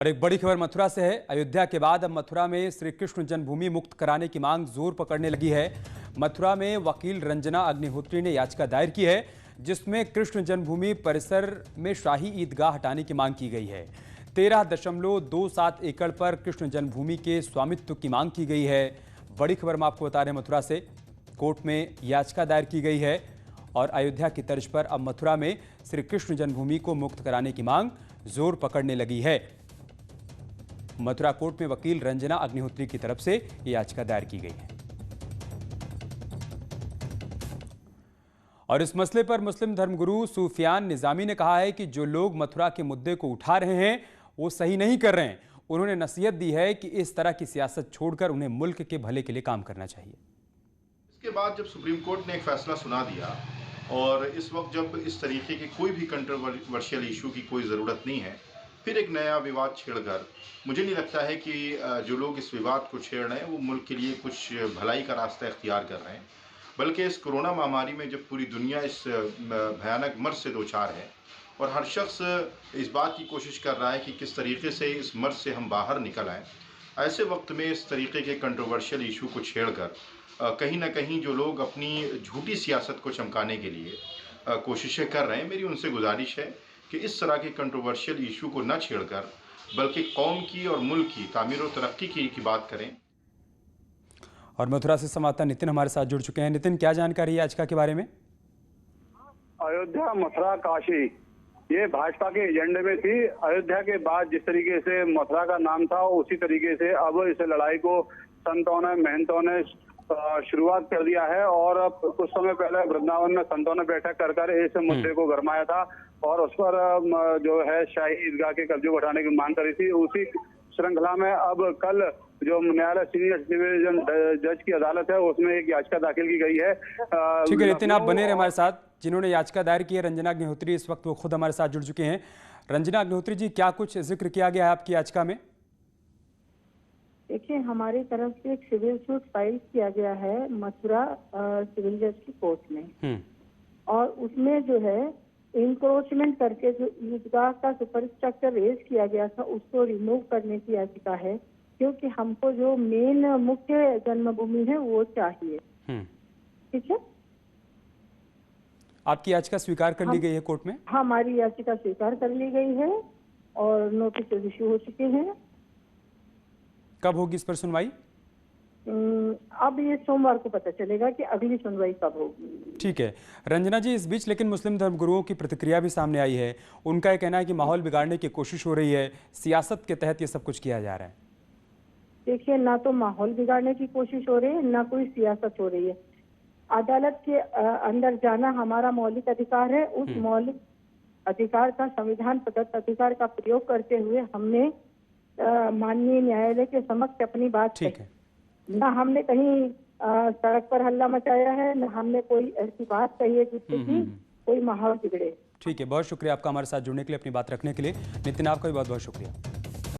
और एक बड़ी खबर मथुरा से है। अयोध्या के बाद अब मथुरा में श्री कृष्ण जन्मभूमि मुक्त कराने की मांग जोर पकड़ने लगी है। मथुरा में वकील रंजना अग्निहोत्री ने याचिका दायर की है, जिसमें कृष्ण जन्मभूमि परिसर में शाही ईदगाह हटाने की मांग की गई है। 13.27 एकड़ पर कृष्ण जन्मभूमि के स्वामित्व की मांग की गई है। बड़ी खबर हम आपको बता रहे हैं मथुरा से। कोर्ट में याचिका दायर की गई है और अयोध्या की तर्ज पर अब मथुरा में श्री कृष्ण जन्मभूमि को मुक्त कराने की मांग जोर पकड़ने लगी है। मथुरा कोर्ट में वकील रंजना अग्निहोत्री की तरफ से यह याचिका दायर की गई है। और इस मसले पर मुस्लिम धर्मगुरु सूफियान निजामी ने कहा है कि जो लोग मथुरा के मुद्दे को उठा रहे हैं वो सही नहीं कर रहे हैं। उन्होंने नसीहत दी है कि इस तरह की सियासत छोड़कर उन्हें मुल्क के भले के लिए काम करना चाहिए। इसके बाद जब सुप्रीम कोर्ट ने एक फैसला सुना दिया और इस वक्त जब इस तरीके के कोई भी कंट्रोवर्शियल इशू की कोई ज़रूरत नहीं है, फिर एक नया विवाद छेड़कर मुझे नहीं लगता है कि जो लोग इस विवाद को छेड़ रहे हैं वो मुल्क के लिए कुछ भलाई का रास्ता इख्तियार कर रहे हैं। बल्कि इस कोरोना महामारी में जब पूरी दुनिया इस भयानक मर्ज से दो चार है और हर शख्स इस बात की कोशिश कर रहा है कि किस तरीके से इस मर्ज से हम बाहर निकल आएँ, ऐसे वक्त में इस तरीके के कंट्रोवर्शियल इशू को छेड़कर कहीं ना कहीं जो लोग अपनी झूठी सियासत को चमकाने के लिए कोशिशें कर रहे हैं, मेरी उनसे गुजारिश है कि इस तरह के कंट्रोवर्शियल इशू को न छेड़कर बल्कि कौम की और मुल्क की तामीर और तरक्की की बात करें। और मथुरा से संवाददाता नितिन हमारे साथ जुड़ चुके हैं। नितिन, क्या जानकारी है याचिका के बारे में? अयोध्या, मथुरा, काशी, ये भाजपा के एजेंडे में थी। अयोध्या के बाद जिस तरीके से मथुरा का नाम था उसी तरीके से अब इस लड़ाई को संतों ने, महंतों ने शुरुआत कर दिया है। और अब कुछ समय पहले वृंदावन में संतों ने बैठक कर इस मुद्दे को गरमाया था और उस पर जो है शाही ईदगाह के कब्जे को हटाने की मांग करी थी। उसी श्रृंखला में अब कल जो न्यायालय सीनियर डिवीजन जज की अदालत है उसमें एक याचिका दाखिल की गई है। ठीक है नितिन, आप बने रहे हमारे साथ। जिन्होंने याचिका दायर की है रंजना अग्निहोत्री, इस वक्त वो खुद हमारे साथ जुड़ चुके हैं। रंजना अग्निहोत्री जी, क्या कुछ जिक्र किया गया है आपकी याचिका में? देखिए, हमारी तरफ से एक सिविल सूट फाइल किया गया है मथुरा सिविल जज की कोर्ट में, और उसमें जो है इंक्रोचमेंट करके जो ईदगाह का सुपर स्ट्रक्चर रेज किया गया था उसको रिमूव करने की याचिका है, क्योंकि हमको जो मेन मुख्य जन्मभूमि है वो चाहिए। ठीक है, आपकी याचिका स्वीकार कर ली गई है कोर्ट में? हमारी याचिका स्वीकार कर ली गई है और नोटिस इश्यू हो चुके हैं। कब होगी इस पर सुनवाई? अब ये सोमवार को पता चलेगा कि अगली सुनवाई कब होगी। ठीक है रंजना जी, इस बीच लेकिन मुस्लिम धर्मगुरुओं की प्रतिक्रिया भी सामने आई है। उनका यह कहना है कि माहौल बिगाड़ने की कोशिश हो रही है, सियासत के तहत ये सब कुछ किया जा रहा है। देखिए, ना तो माहौल बिगाड़ने की कोशिश हो रही है, ना कोई सियासत हो रही है। अदालत के अंदर जाना हमारा मौलिक अधिकार है। उस मौलिक अधिकार का, संविधान प्रदत्त अधिकार का प्रयोग करते हुए हमने माननीय न्यायालय के समक्ष अपनी बात कही। ना हमने कहीं सड़क पर हल्ला मचाया है, ना हमने कोई ऐसी बात कही है जिससे कोई माहौल बिगड़े। ठीक है, बहुत शुक्रिया आपका हमारे साथ जुड़ने के लिए, अपनी बात रखने के लिए। नितिन, आपका भी बहुत बहुत शुक्रिया।